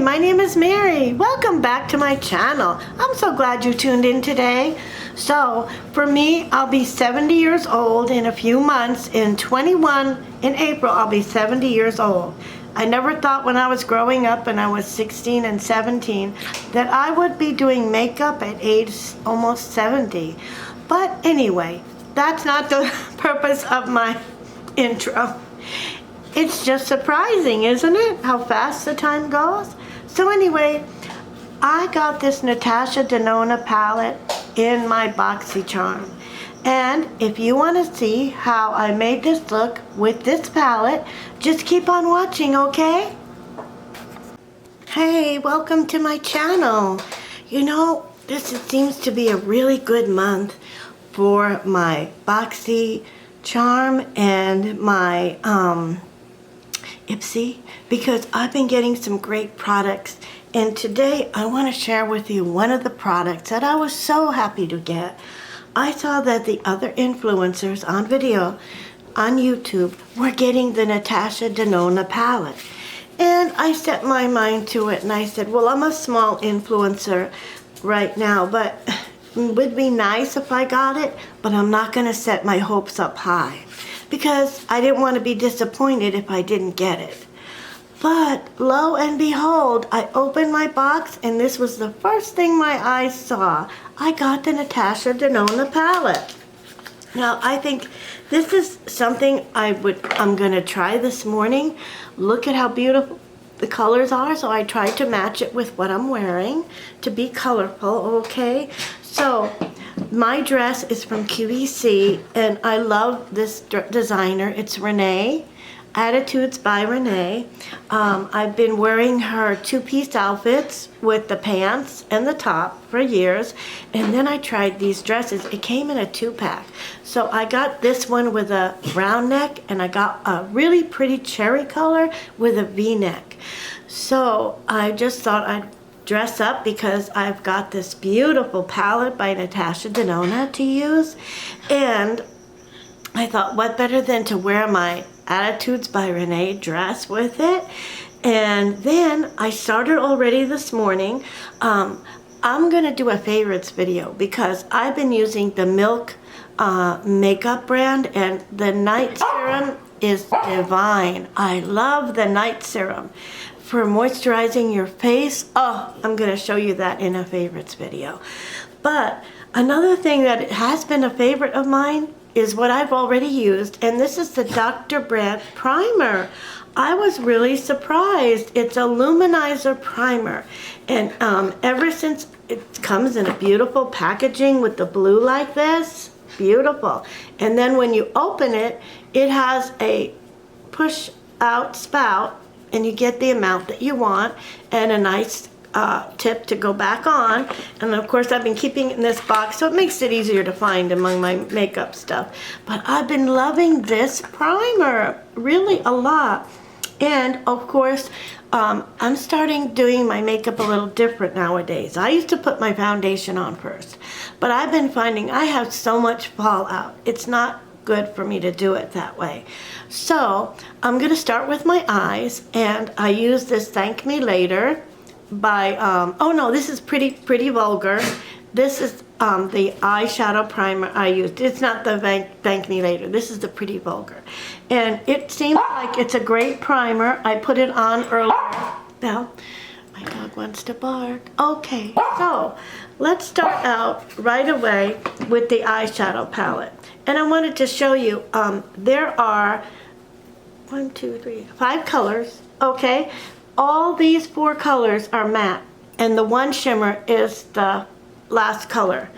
my name is Mary. Welcome back to my channel. I'm so glad you tuned in today. So, for me, I'll be 70 years old in a few months. In April, I'll be 70 years old. I never thought when I was growing up and I was 16 and 17 that I would be doing makeup at age almost 70. But anyway, that's not the purpose of my intro. It's just surprising, isn't it, how fast the time goes? So anyway, I got this Natasha Denona palette in my BoxyCharm. And if you want to see how I made this look with this palette, just keep on watching, okay? Hey, welcome to my channel. You know, this seems to be a really good month for my BoxyCharm and my Ipsy, because I've been getting some great products, and today I want to share with you one of the products that I was so happy to get. I saw that the other influencers on video on YouTube were getting the Natasha Denona palette, and I set my mind to it and I said, well, I'm a small influencer right now, but it would be nice if I got it, but I'm not going to set my hopes up high, because I didn't want to be disappointed if I didn't get it. But lo and behold, I opened my box and this was the first thing my eyes saw. I got the Natasha Denona palette. Now I think this is something I'm going to try this morning. Look at how beautiful the colors are, so I tried to match it with what I'm wearing to be colorful, okay? So my dress is from QVC, and I love this designer. It's Renee, Attitudes by Renee. I've been wearing her two-piece outfits with the pants and the top for years, and then I tried these dresses. It came in a two-pack. So I got this one with a round neck, and I got a really pretty cherry color with a V-neck. So I just thought I'd dress up because I've got this beautiful palette by Natasha Denona to use, and I thought what better than to wear my Attitudes by Renee dress with it. And then I started already this morning. I'm gonna do a favorites video because I've been using the Milk makeup brand, and the night serum is divine. I love the night serum for moisturizing your face. Oh, I'm going to show you that in a favorites video. But another thing that has been a favorite of mine is what I've already used, and this is the Dr. Brandt primer. I was really surprised. It's a luminizer primer, and ever since it comes in a beautiful packaging with the blue like this, beautiful. And then when you open it, it has a push out spout, and you get the amount that you want, and a nice tip to go back on. And of course I've been keeping it in this box, so it makes it easier to find among my makeup stuff. But I've been loving this primer really a lot. And of course I'm starting doing my makeup a little different nowadays. I used to put my foundation on first, but I've been finding I have so much fallout. It's not good for me to do it that way. So I'm going to start with my eyes, and I use this Thank Me Later by oh no, this is pretty vulgar. This is the eyeshadow primer I used. It's not the Thank Me Later. This is the Pretty Vulgar, and it seems like it's a great primer. I put it on earlier. Now my dog wants to bark. Okay, so let's start out right away with the eyeshadow palette. And I wanted to show you, there are 5 colors, okay? All these 4 colors are matte, and the one shimmer is the last color.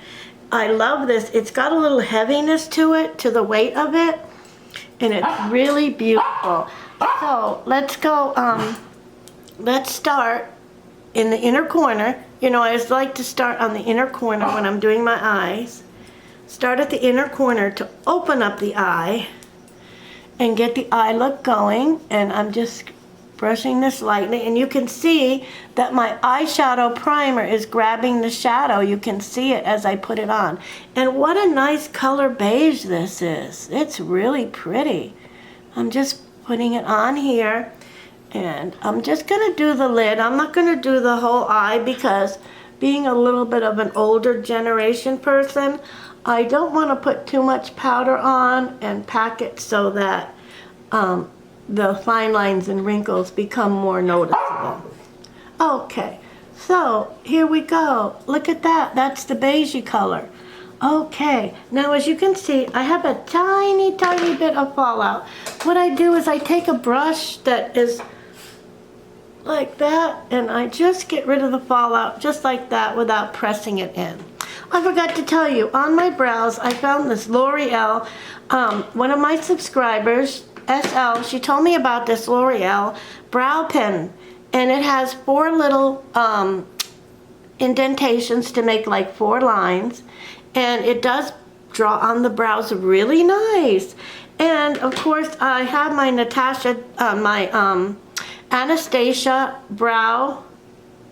I love this. It's got a little heaviness to it, to the weight of it, and it's really beautiful. So let's go, let's start in the inner corner. You know, I always like to start on the inner corner when I'm doing my eyes. Start at the inner corner to open up the eye and get the eye look going. And I'm just brushing this lightly, and you can see that my eyeshadow primer is grabbing the shadow. You can see it as I put it on. And what a nice color beige this is. It's really pretty. I'm just putting it on here, And I'm just going to do the lid. I'm not going to do the whole eye because being a little bit of an older generation person, I don't want to put too much powder on and pack it so that the fine lines and wrinkles become more noticeable. Okay, so here we go. Look at that. That's the beigey color. Okay, now as you can see, I have a tiny bit of fallout. What I do is I take a brush that is like that, and I just get rid of the fallout just like that without pressing it in. I forgot to tell you, on my brows, I found this L'Oreal, one of my subscribers, SL, she told me about this L'Oreal brow pen, and it has 4 little indentations to make like 4 lines, and it does draw on the brows really nice. And of course, I have my Natasha, Anastasia brow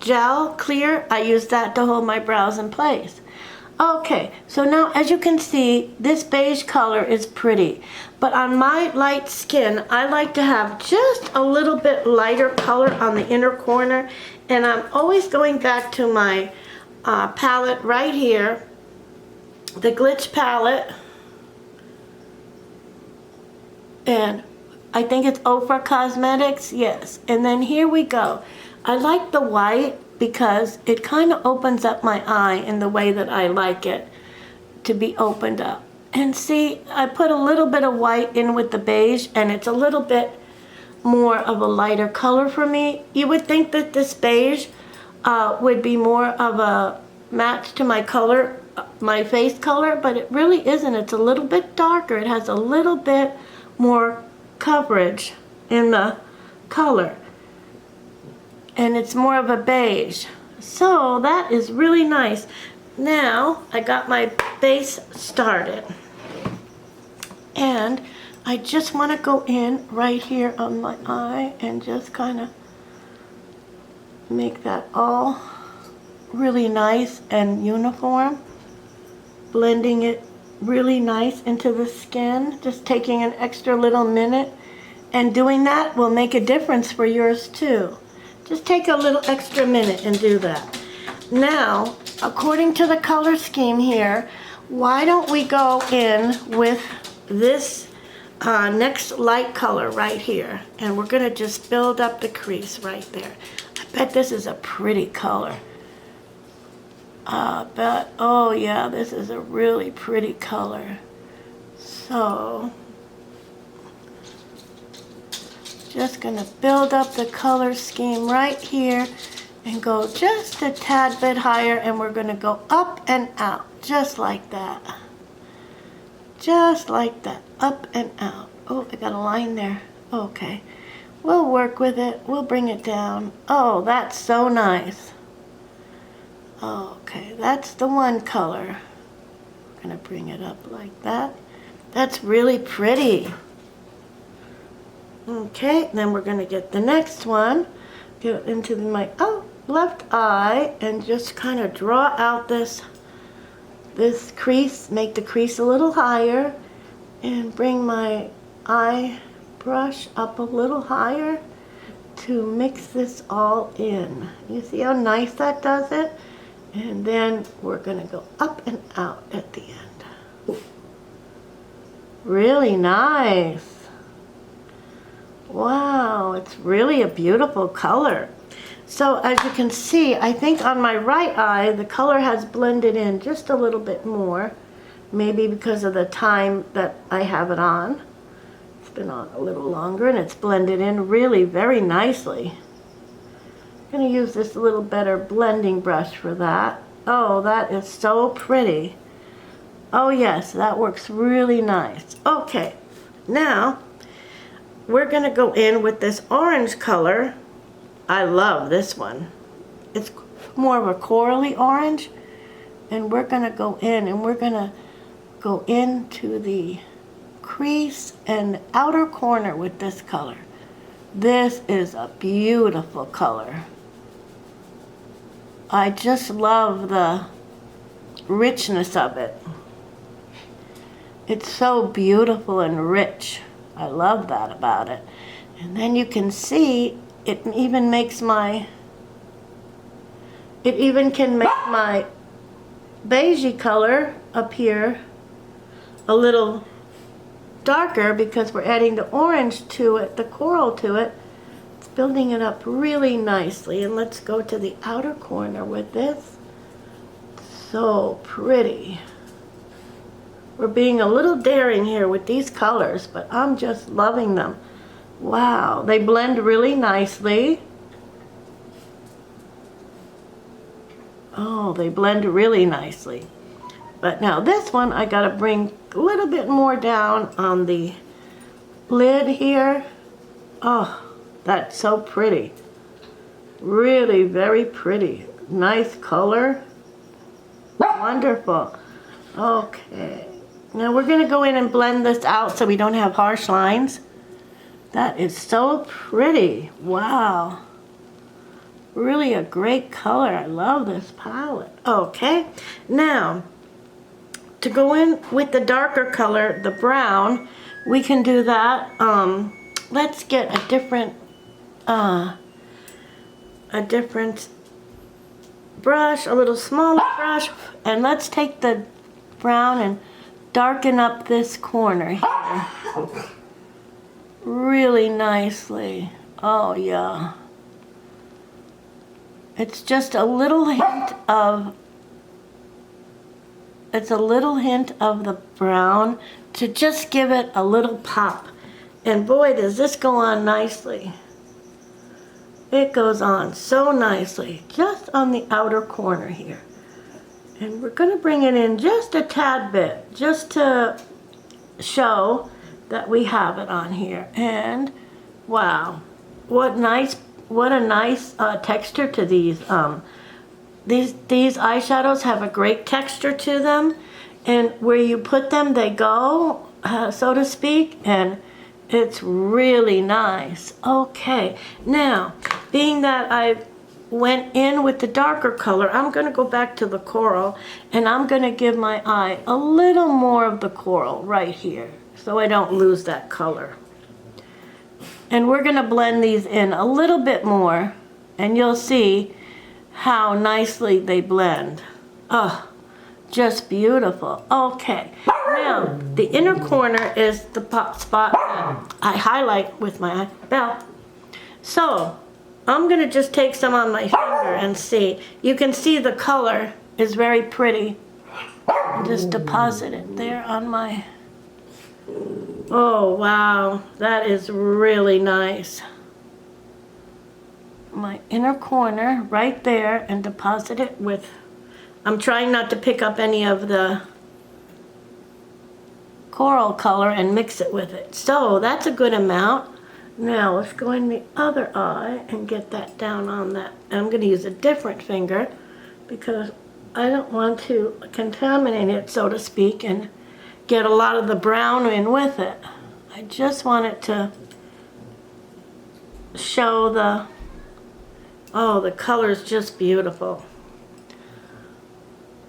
gel clear. I use that to hold my brows in place. Okay, so now as you can see, this beige color is pretty, but on my light skin, I like to have just a little bit lighter color on the inner corner, and I'm always going back to my palette right here, the Glitch palette, and I think it's Ofra Cosmetics, yes. And then here we go. I like the white because it kind of opens up my eye in the way that I like it to be opened up. And see, I put a little bit of white in with the beige, and it's a little bit more of a lighter color for me. You would think that this beige would be more of a match to my color, my face color, but it really isn't. It's a little bit darker. It has a little bit more coverage in the color, and it's more of a beige, so that is really nice. Now I got my base started, and I just want to go in right here on my eye and just kind of make that all really nice and uniform, blending it really nice into the skin, just taking an extra little minute, and doing that will make a difference for yours too. Just take a little extra minute and do that. Now, according to the color scheme here, why don't we go in with this next light color right here, and we're gonna just build up the crease right there. I bet this is a pretty color. But oh yeah, this is a really pretty color. So just gonna build up the color scheme right here and go just a tad bit higher, and we're gonna go up and out just like that, just like that, up and out. Oh, I got a line there. Okay, we'll work with it, we'll bring it down. Oh, that's so nice. Okay, that's the one color. I'm gonna bring it up like that. That's really pretty. Okay, then we're gonna get the next one, go into my left eye, and just kind of draw out this crease, make the crease a little higher, and bring my eye brush up a little higher to mix this all in. You see how nice that does it? And then we're gonna go up and out at the end. Really nice. Wow, it's really a beautiful color. So as you can see, I think on my right eye, the color has blended in just a little bit more, maybe because of the time that I have it on. It's been on a little longer, and it's blended in really very nicely. I'm going to use this little better blending brush for that. Oh, that is so pretty. Oh yes, that works really nice. Okay, now we're going to go in with this orange color. I love this one. It's more of a corally orange, and we're going to go in, and we're going to go into the crease and outer corner with this color. This is a beautiful color. I just love the richness of it. It's so beautiful and rich. I love that about it. And then you can see it even can make my beigey color up here a little darker because we're adding the orange to it, the coral to it. It's building it up really nicely. And let's go to the outer corner with this. So pretty. We're being a little daring here with these colors, but I'm just loving them. Wow, they blend really nicely. Oh, they blend really nicely. But now this one, I gotta bring a little bit more down on the lid here. Oh, that's so pretty. Really very pretty. Nice color. Wonderful. Okay. Now we're gonna go in and blend this out so we don't have harsh lines. That is so pretty. Wow. Really a great color. I love this palette. Okay. Now, to go in with the darker color, the brown, we can do that. Let's get a different brush, a little smaller brush, and let's take the brown and darken up this corner here really nicely. Oh yeah. It's just a little hint of the brown to just give it a little pop. And boy, does this go on nicely. It goes on so nicely, just on the outer corner here. And we're gonna bring it in just a tad bit, just to show that we have it on here. And wow, what a nice texture to these. These eyeshadows have a great texture to them, and where you put them, they go, so to speak, and it's really nice. Okay, now, being that I went in with the darker color, I'm gonna go back to the coral, and I'm gonna give my eye a little more of the coral right here, so I don't lose that color. And we're gonna blend these in a little bit more, and you'll see how nicely they blend. Oh, just beautiful. Okay, now the inner corner is the spot that I highlight with my bell. So I'm gonna just take some on my finger and see. You can see the color is very pretty. Just deposit it there on my, oh wow, that is really nice. My inner corner right there, and deposit it with, I'm trying not to pick up any of the coral color and mix it with it. So that's a good amount. Now let's go in the other eye and get that down on that. And I'm gonna use a different finger because I don't want to contaminate it, so to speak, and get a lot of the brown in with it. I just want it to show the, oh, the color's just beautiful.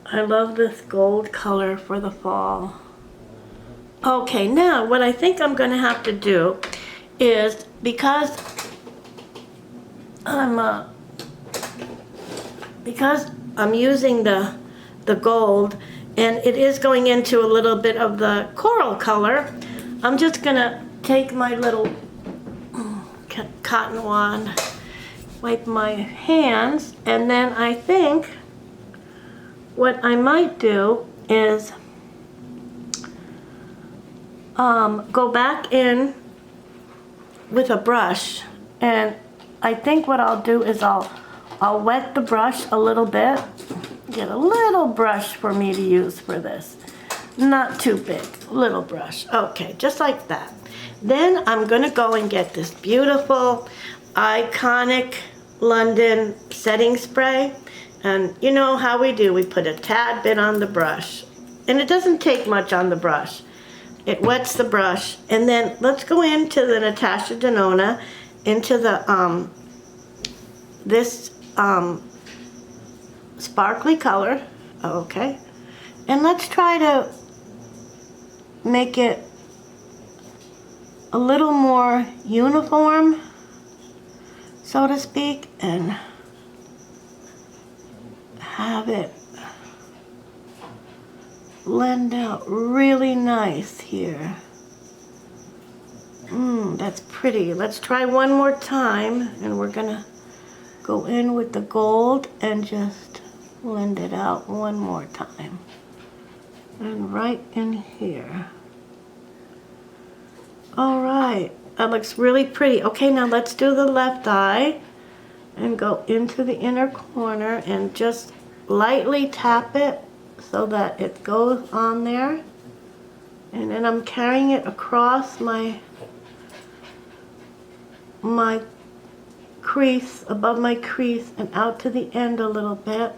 I love this gold color for the fall. Okay, now what I think I'm gonna have to do is, because I'm using the gold, and it is going into a little bit of the coral color, I'm just gonna take my little cotton wand, wipe my hands, and then I think what I might do is go back in with a brush, and I think what I'll do is I'll wet the brush a little bit. Get a little brush for me to use for this. Not too big, little brush. Okay, just like that. Then I'm gonna go and get this beautiful, iconic London setting spray. And you know how we do, we put a tad bit on the brush. And it doesn't take much on the brush. It wets the brush. And then let's go into the Natasha Denona, into the, this sparkly color. Okay. And let's try to make it a little more uniform. So so to speak, and have it blend out really nice here. That's pretty. Let's try one more time, and we're gonna go in with the gold and just blend it out one more time. And right in here. All right, that looks really pretty. Okay, now let's do the left eye and go into the inner corner and just lightly tap it so that it goes on there. And then I'm carrying it across my crease, above my crease, and out to the end a little bit.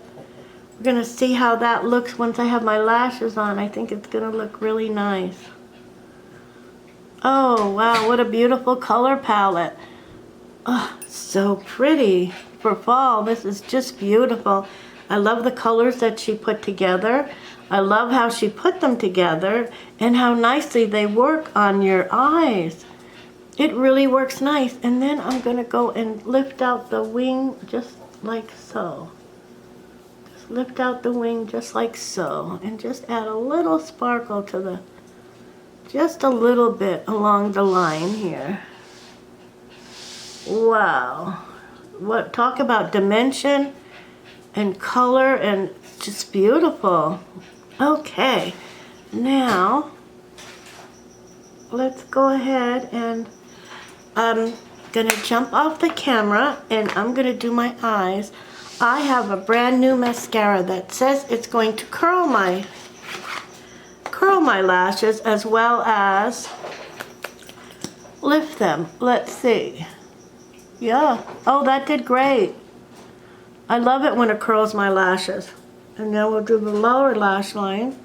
We're gonna see how that looks once I have my lashes on. I think it's gonna look really nice. Oh wow, what a beautiful color palette. Oh, so pretty for fall. This is just beautiful. I love the colors that she put together. I love how she put them together and how nicely they work on your eyes. It really works nice. And then I'm gonna go and lift out the wing just like so. Just lift out the wing just like so. And just add a little sparkle to the, just a little bit along the line here. Wow. What, talk about dimension and color, and just beautiful. Okay, now let's go ahead, and I'm gonna jump off the camera and I'm gonna do my eyes. I have a brand new mascara that says it's going to curl my lashes as well as lift them. Let's see. Yeah, oh, that did great. I love it when it curls my lashes. And now we'll do the lower lash line.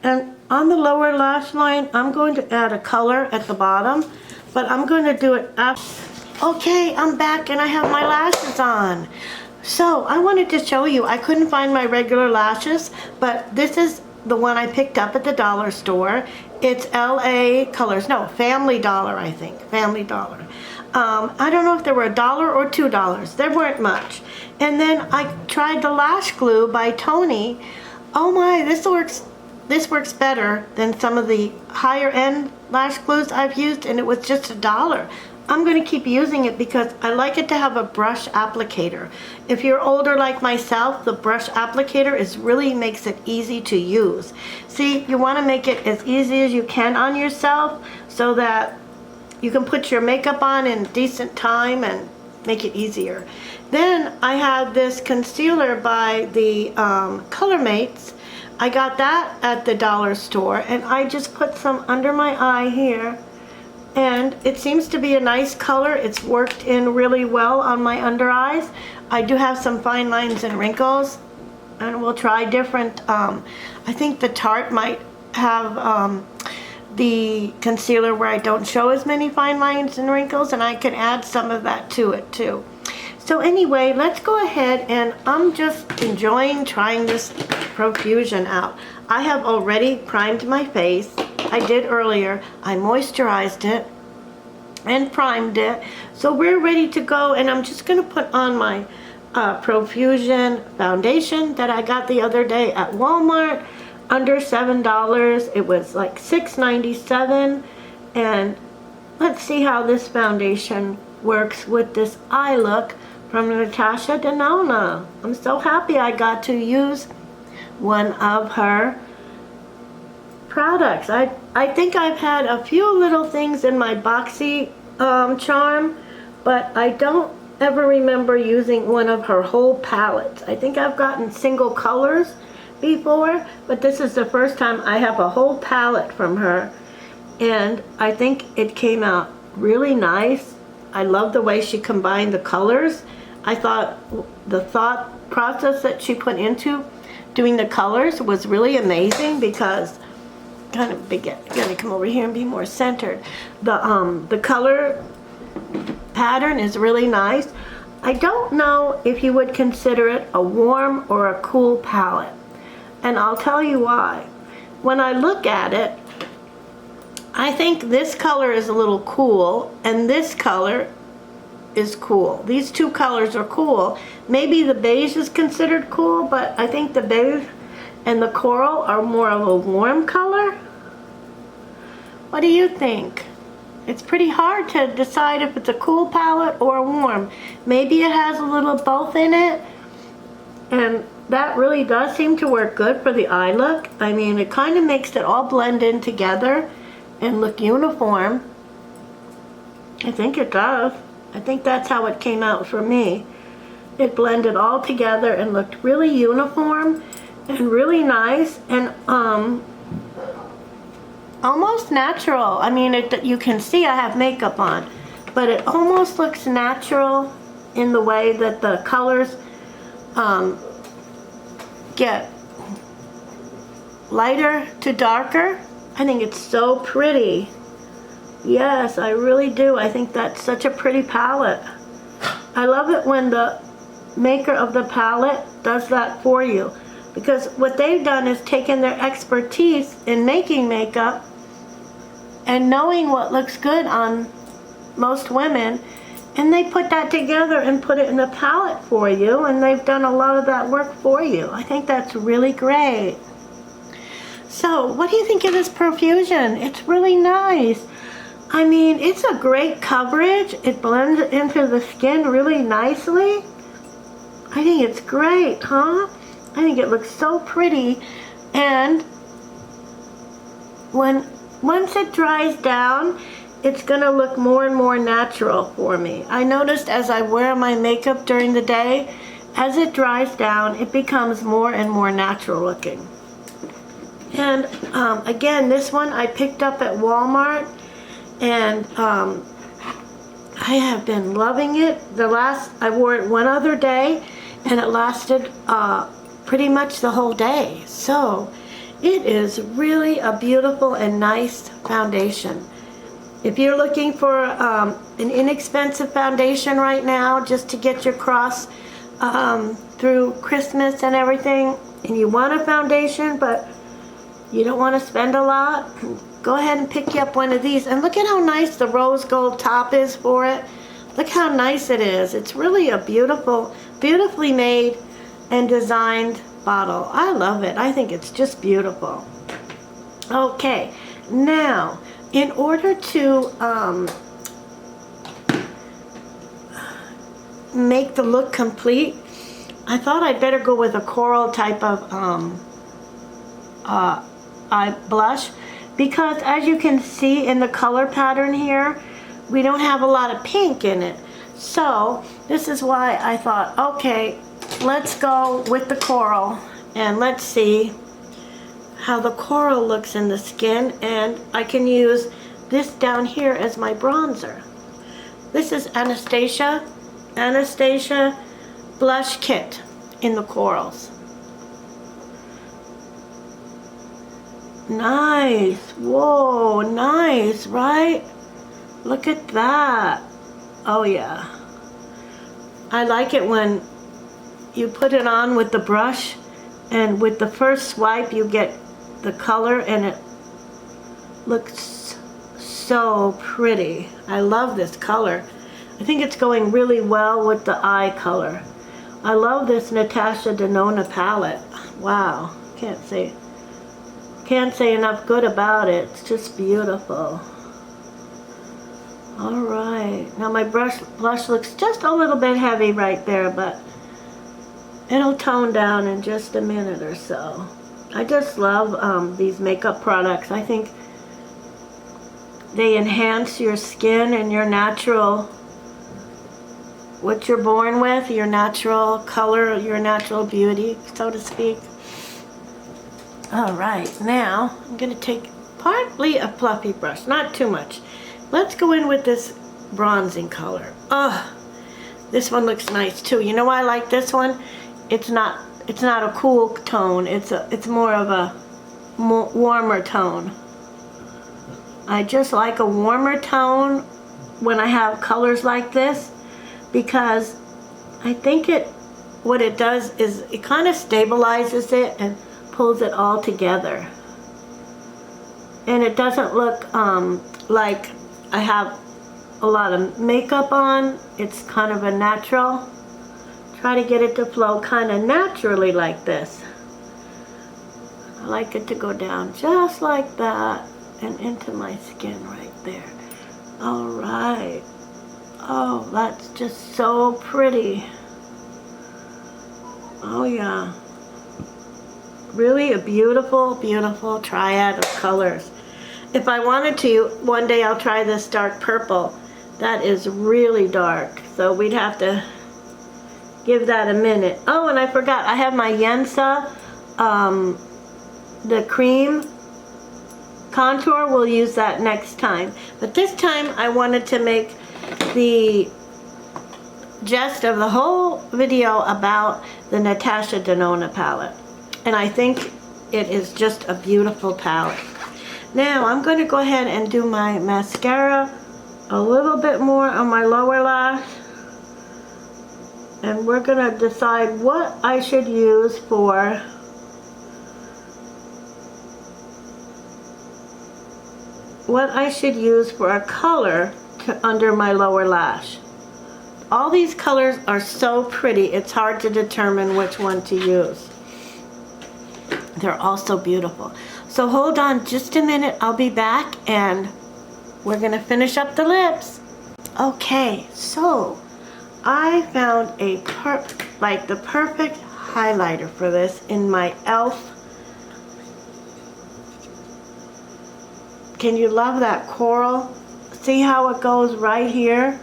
And on the lower lash line, I'm going to add a color at the bottom, but I'm going to do it after. Okay, I'm back and I have my lashes on. So I wanted to show you, I couldn't find my regular lashes, but this is the one I picked up at the dollar store. It's LA Colors, no, Family Dollar, I think, Family Dollar. I don't know if there were $1 or $2. There weren't much. And then I tried the lash glue by Tony. Oh my, this works better than some of the higher end lash glues I've used, and it was just $1. I'm gonna keep using it because I like it to have a brush applicator. If you're older like myself, the brush applicator really makes it easy to use. See, you wanna make it as easy as you can on yourself so that you can put your makeup on in decent time and make it easier. Then I had this concealer by the Color Mates. I got that at the dollar store, and I just put some under my eye here, and it seems to be a nice color. It's worked in really well on my under eyes. I do have some fine lines and wrinkles, and we'll try different. I think the Tarte might have the concealer where I don't show as many fine lines and wrinkles, and I can add some of that to it too. So anyway, let's go ahead, and I'm just enjoying trying this Profusion out. I have already primed my face. I did earlier. I moisturized it and primed it. So we're ready to go, and I'm just gonna put on my Profusion foundation that I got the other day at Walmart. Under $7. It was like $6.97, and let's see how this foundation works with this eye look from Natasha Denona. I'm so happy I got to use one of her products. I think I've had a few little things in my boxy charm, but I don't ever remember using one of her whole palettes. I think I've gotten single colors before, but this is the first time I have a whole palette from her, and I think it came out really nice. I love the way she combined the colors. I thought the thought process that she put into doing the colors was really amazing, because kind of big, gotta come over here and be more centered. The color pattern is really nice. I don't know if you would consider it a warm or a cool palette. And I'll tell you why. When I look at it, I think this color is a little cool, and this color is cool. These two colors are cool. Maybe the beige is considered cool, but I think the beige and the coral are more of a warm color. What do you think? It's pretty hard to decide if it's a cool palette or a warm. Maybe it has a little both in it, and that really does seem to work good for the eye look. I mean, it kind of makes it all blend in together and look uniform. I think it does. I think that's how it came out for me. It blended all together and looked really uniform and really nice and almost natural. I mean, you can see I have makeup on, but it almost looks natural in the way that the colors get lighter to darker. I think it's so pretty. Yes, I really do. I think that's such a pretty palette. I love it when the maker of the palette does that for you, because what they've done is taken their expertise in making makeup and knowing what looks good on most women, and they put that together and put it in the palette for you, and they've done a lot of that work for you. I think that's really great. So, what do you think of this Profusion? It's really nice. I mean, it's a great coverage. It blends into the skin really nicely. I think it's great, huh? I think it looks so pretty. And once it dries down, it's gonna look more and more natural for me. I noticed as I wear my makeup during the day, as it dries down, it becomes more and more natural looking. And again, this one I picked up at Walmart, and I have been loving it. I wore it one other day, and it lasted pretty much the whole day. So it is really a beautiful and nice foundation. If you're looking for an inexpensive foundation right now, just to get you across through Christmas and everything, and you want a foundation but you don't want to spend a lot, go ahead and pick you up one of these. And look at how nice the rose gold top is for it. Look how nice it is. It's really a beautifully made and designed bottle. I love it. I think it's just beautiful. Okay, now in order to make the look complete, I thought I'd better go with a coral type of eye blush, because as you can see in the color pattern here, we don't have a lot of pink in it. So this is why I thought, okay, let's go with the coral and let's see how the coral looks in the skin. And I can use this down here as my bronzer. This is Anastasia blush kit in the corals. Nice. Whoa, nice, right? Look at that. Oh yeah. I like it when you put it on with the brush, and with the first swipe you get the color, and it looks so pretty. I love this color. I think it's going really well with the eye color. I love this Natasha Denona palette. Wow, can't say enough good about it. It's just beautiful. All right, now my blush looks just a little bit heavy right there, but it'll tone down in just a minute or so. I just love these makeup products. I think they enhance your skin and your natural, what you're born with, your natural color, your natural beauty, so to speak. All right, now I'm going to take partly a fluffy brush, not too much. Let's go in with this bronzing color. Oh, this one looks nice too. You know why I like this one? It's not a cool tone. It's more of a warmer tone. I just like a warmer tone when I have colors like this, because I think what it does is it kind of stabilizes it and pulls it all together, and it doesn't look like I have a lot of makeup on. It's kind of a natural. Try to get it to flow kind of naturally like this. I like it to go down just like that and into my skin right there. All right. Oh, that's just so pretty. Oh yeah. Really a beautiful, beautiful triad of colors. If I wanted to, one day I'll try this dark purple. That is really dark, so we'd have to give that a minute. Oh, and I forgot, I have my Yensa, the cream contour. We'll use that next time. But this time I wanted to make the gist of the whole video about the Natasha Denona palette. And I think it is just a beautiful palette. Now I'm going to go ahead and do my mascara a little bit more on my lower lash. And we're going to decide what I should use for a color under my lower lash. All these colors are so pretty, it's hard to determine which one to use. They're all so beautiful. So hold on just a minute, I'll be back and we're gonna finish up the lips. Okay, so I found the perfect highlighter for this in my e.l.f. Can you love that coral? See how it goes right here?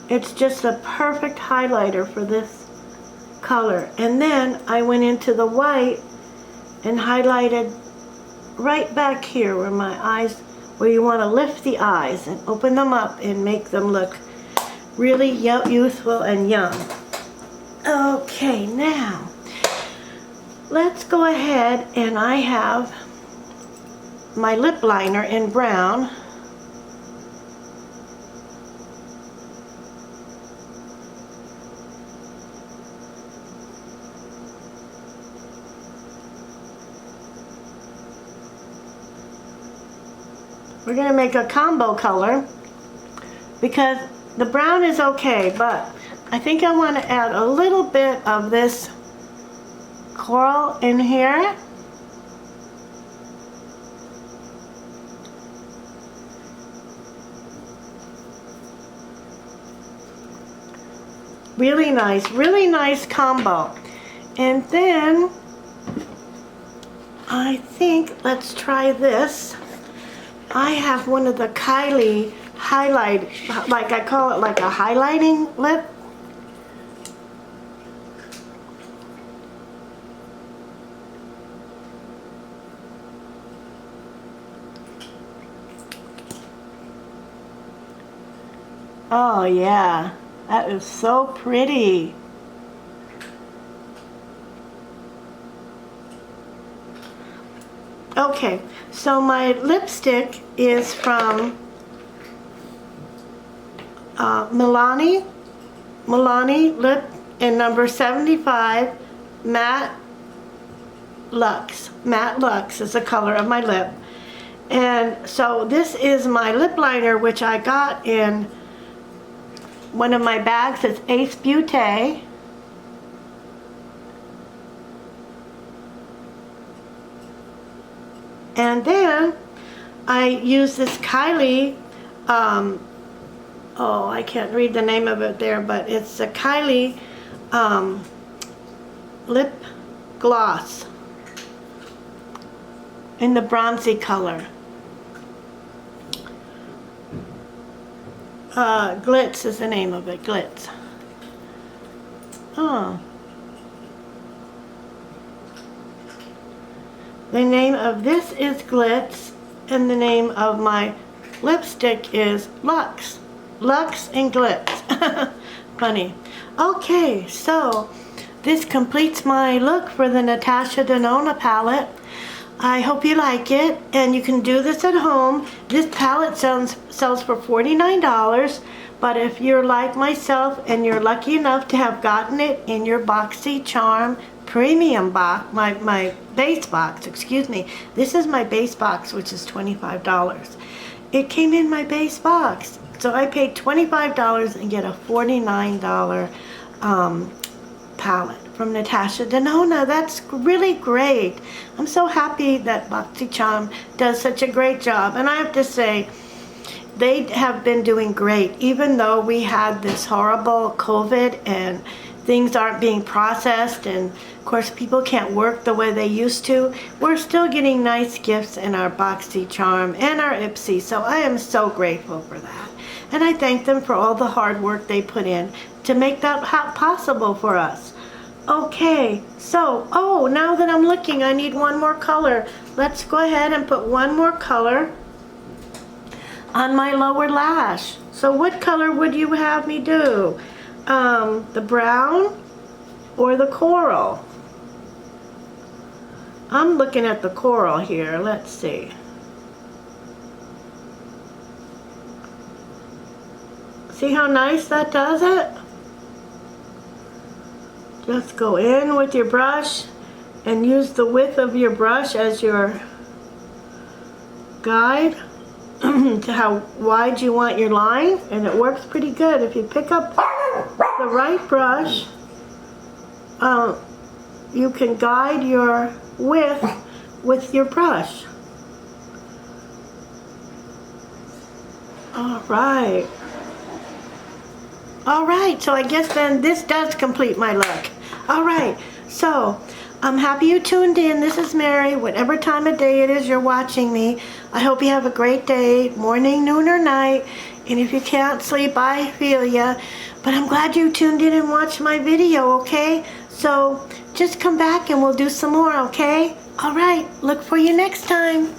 It's just a perfect highlighter for this color. And then I went into the white and highlighted right back here where my eyes, where you want to lift the eyes and open them up and make them look really youthful and young. Okay, now let's go ahead, and I have my lip liner in brown. We're going to make a combo color because the brown is okay, but I think I want to add a little bit of this coral in here. Really nice combo. And then I think let's try this. I have one of the Kylie highlight, like I call it like a highlighting lip. Oh yeah, that is so pretty. Okay, so my lipstick is from Milani Lip in number 75, Matte Luxe. Matte Luxe is the color of my lip. And so this is my lip liner, which I got in one of my bags. It's Ace Beauté. And then I use this Kylie, oh, I can't read the name of it there, but it's a Kylie lip gloss in the bronzy color. Glitz is the name of it, Glitz. Oh. The name of this is Glitz, and the name of my lipstick is Luxe. Luxe and Glitz. Funny. Okay, so this completes my look for the Natasha Denona palette. I hope you like it, and you can do this at home. This palette sells for $49, but if you're like myself and you're lucky enough to have gotten it in your BoxyCharm premium box, my base box, excuse me. This is my base box, which is $25. It came in my base box. So I paid $25 and get a $49 palette from Natasha Denona. That's really great. I'm so happy that BoxyCharm does such a great job. And I have to say, they have been doing great. Even though we had this horrible COVID and things aren't being processed, and of course people can't work the way they used to, we're still getting nice gifts in our BoxyCharm and our Ipsy. So I am so grateful for that. And I thank them for all the hard work they put in to make that possible for us. Okay, so, oh, now that I'm looking, I need one more color. Let's go ahead and put one more color on my lower lash. So what color would you have me do? The brown or the coral? I'm looking at the coral here. Let's see. See how nice that does it? Just go in with your brush and use the width of your brush as your guide to how wide you want your line, and it works pretty good. If you pick up the right brush, you can guide your width with your brush. Alright. Alright, so I guess then this does complete my look. Alright, so I'm happy you tuned in. This is Mary, whatever time of day it is you're watching me. I hope you have a great day, morning, noon, or night. And if you can't sleep, I feel ya. But I'm glad you tuned in and watched my video, okay? So just come back and we'll do some more, okay? Alright, look for you next time.